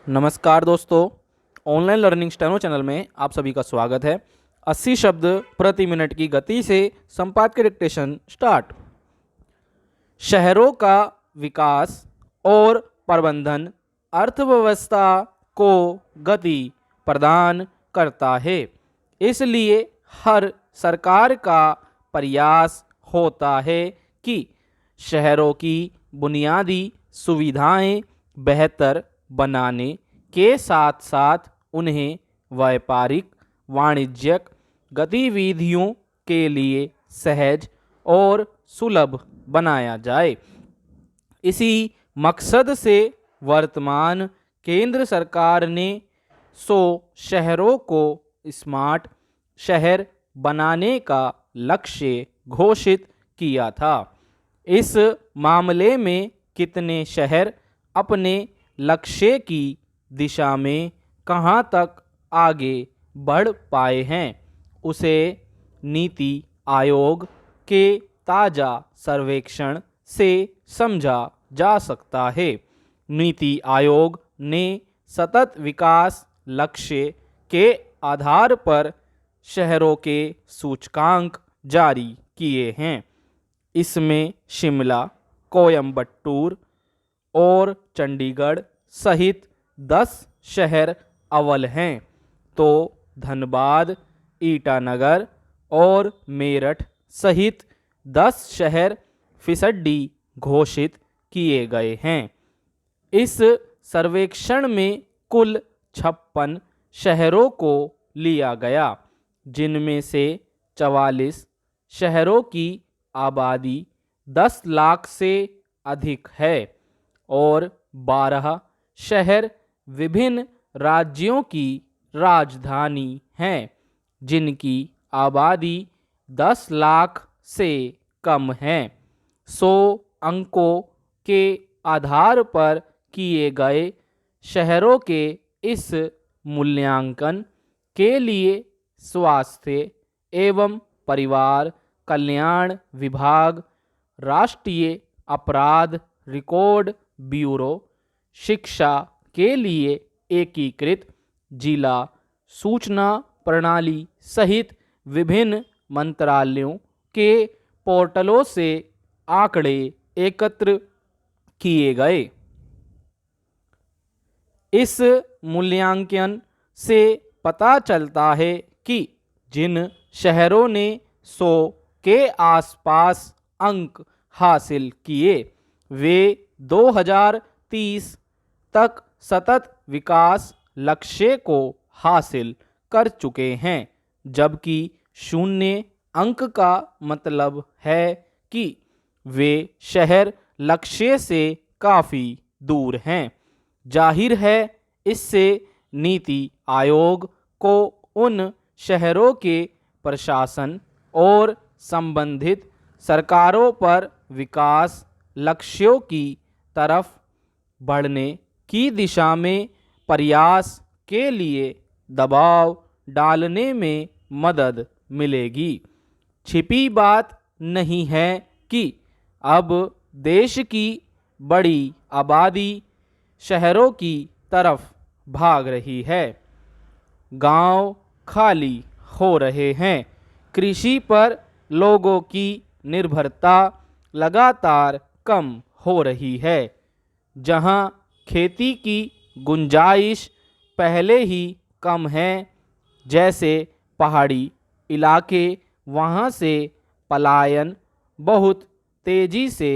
नमस्कार दोस्तों, online learning steno channel में आप सभी का स्वागत है। 80 शब्द प्रति मिनट की गति से संपादकीय डिक्टेशन स्टार्ट। शहरों का विकास और प्रबंधन अर्थव्यवस्था को गति प्रदान करता है, इसलिए हर सरकार का प्रयास होता है कि शहरों की बुनियादी सुविधाएं बेहतर बनाने के साथ साथ उन्हें व्यापारिक वाणिज्यिक गतिविधियों के लिए सहज और सुलभ बनाया जाए। इसी मकसद से वर्तमान केंद्र सरकार ने 100 शहरों को स्मार्ट शहर बनाने का लक्ष्य घोषित किया था। इस मामले में कितने शहर अपने लक्ष्य की दिशा में कहां तक आगे बढ़ पाए हैं, उसे नीति आयोग के ताज़ा सर्वेक्षण से समझा जा सकता है। नीति आयोग ने सतत विकास लक्ष्य के आधार पर शहरों के सूचकांक जारी किए हैं। इसमें शिमला, कोयम्बटूर और चंडीगढ़ सहित 10 शहर अव्वल हैं, तो धनबाद, ईटानगर और मेरठ सहित 10 शहर फिसड्डी घोषित किए गए हैं। इस सर्वेक्षण में कुल 56 शहरों को लिया गया, जिनमें से 44 शहरों की आबादी 10 लाख से अधिक है और 12 शहर विभिन्न राज्यों की राजधानी हैं, जिनकी आबादी 10 लाख से कम है। 100 अंकों के आधार पर किए गए शहरों के इस मूल्यांकन के लिए स्वास्थ्य एवं परिवार कल्याण विभाग, राष्ट्रीय अपराध रिकॉर्ड ब्यूरो, शिक्षा के लिए एकीकृत जिला सूचना प्रणाली सहित विभिन्न मंत्रालयों के पोर्टलों से आंकड़े एकत्र किए गए। इस मूल्यांकन से पता चलता है कि जिन शहरों ने 100 के आसपास अंक हासिल किए, वे 2030 तक सतत विकास लक्ष्य को हासिल कर चुके हैं, जबकि 0 अंक का मतलब है कि वे शहर लक्ष्य से काफ़ी दूर हैं। जाहिर है, इससे नीति आयोग को उन शहरों के प्रशासन और संबंधित सरकारों पर विकास लक्ष्यों की तरफ बढ़ने की दिशा में प्रयास के लिए दबाव डालने में मदद मिलेगी। छिपी बात नहीं है कि अब देश की बड़ी आबादी शहरों की तरफ भाग रही है। गांव खाली हो रहे हैं। कृषि पर लोगों की निर्भरता लगातार कम हो रही है। जहां खेती की गुंजाइश पहले ही कम है, जैसे पहाड़ी इलाके, वहां से पलायन बहुत तेजी से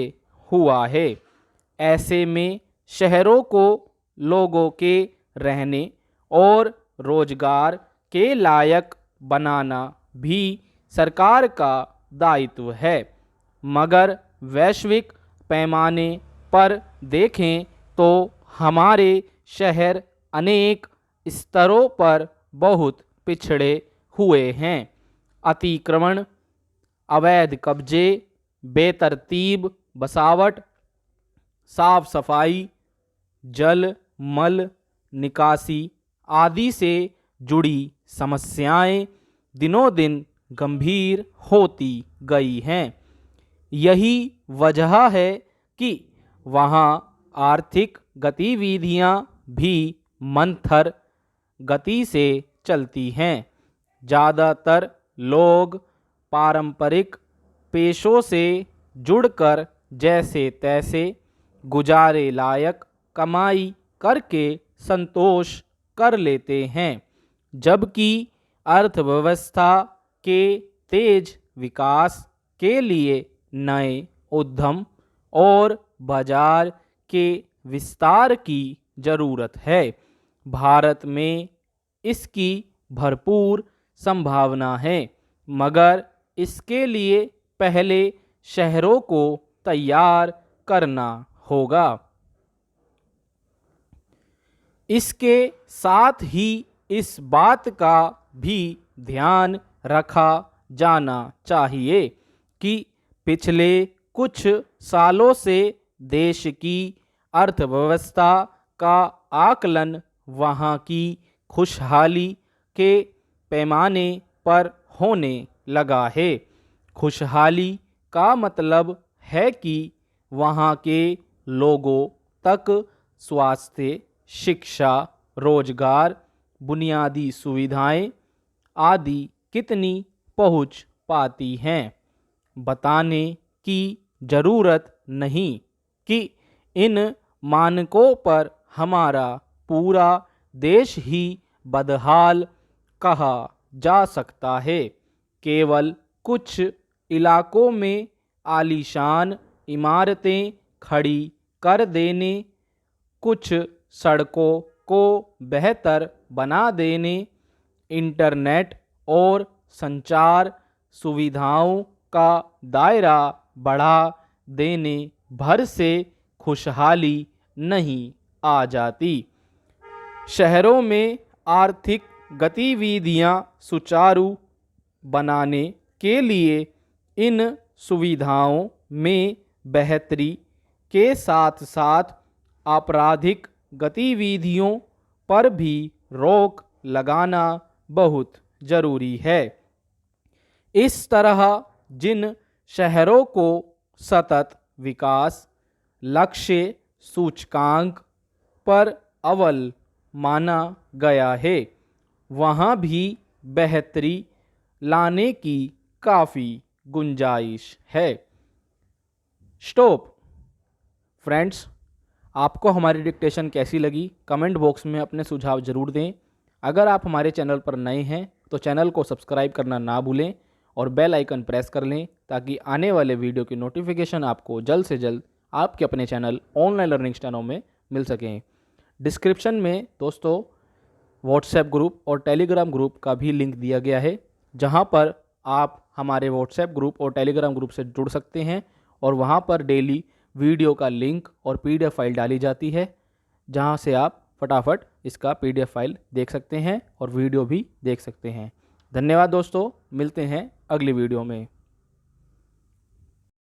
हुआ है। ऐसे में शहरों को लोगों के रहने और रोजगार के लायक बनाना भी सरकार का दायित्व है। मगर वैश्विक पैमाने पर देखें तो हमारे शहर अनेक स्तरों पर बहुत पिछड़े हुए हैं। अतिक्रमण, अवैध कब्जे, बेतरतीब बसावट, साफ सफाई, जल मल निकासी आदि से जुड़ी समस्याएं दिनों दिन गंभीर होती गई हैं। यही वजह है कि वहाँ आर्थिक गतिविधियाँ भी मंथर गति से चलती हैं। ज़्यादातर लोग पारंपरिक पेशों से जुड़कर जैसे तैसे गुजारे लायक कमाई करके संतोष कर लेते हैं, जबकि अर्थव्यवस्था के तेज विकास के लिए नए उद्यम और बाजार के विस्तार की ज़रूरत है। भारत में इसकी भरपूर संभावना है, मगर इसके लिए पहले शहरों को तैयार करना होगा। इसके साथ ही इस बात का भी ध्यान रखा जाना चाहिए कि पिछले कुछ सालों से देश की अर्थव्यवस्था का आकलन वहाँ की खुशहाली के पैमाने पर होने लगा है। खुशहाली का मतलब है कि वहाँ के लोगों तक स्वास्थ्य, शिक्षा, रोजगार, बुनियादी सुविधाएं आदि कितनी पहुँच पाती हैं। बताने की ज़रूरत नहीं कि इन मानकों पर हमारा पूरा देश ही बदहाल कहा जा सकता है। केवल कुछ इलाकों में आलीशान इमारतें खड़ी कर देने, कुछ सड़कों को बेहतर बना देने, इंटरनेट और संचार सुविधाओं का दायरा बढ़ा देने भर से खुशहाली नहीं आ जाती। शहरों में आर्थिक गतिविधियां सुचारू बनाने के लिए इन सुविधाओं में बेहतरी के साथ साथ आपराधिक गतिविधियों पर भी रोक लगाना बहुत ज़रूरी है। इस तरह जिन शहरों को सतत विकास लक्ष्य सूचकांक पर अव्वल माना गया है, वहाँ भी बेहतरी लाने की काफ़ी गुंजाइश है। स्टॉप। फ्रेंड्स, आपको हमारी डिक्टेशन कैसी लगी कमेंट बॉक्स में अपने सुझाव ज़रूर दें। अगर आप हमारे चैनल पर नए हैं तो चैनल को सब्सक्राइब करना ना भूलें और बेल आइकन प्रेस कर लें ताकि आने वाले वीडियो की नोटिफिकेशन आपको जल्द से जल्द आपके अपने चैनल ऑनलाइन लर्निंग स्टैनो में मिल सकें। डिस्क्रिप्शन में दोस्तों व्हाट्सएप ग्रुप और टेलीग्राम ग्रुप का भी लिंक दिया गया है, जहां पर आप हमारे व्हाट्सएप ग्रुप और टेलीग्राम ग्रुप से जुड़ सकते हैं और वहां पर डेली वीडियो का लिंक और पीडीएफ फाइल डाली जाती है, जहां से आप फटाफट इसका पीडीएफ फाइल देख सकते हैं और वीडियो भी देख सकते हैं। धन्यवाद दोस्तों, मिलते हैं अगली वीडियो में।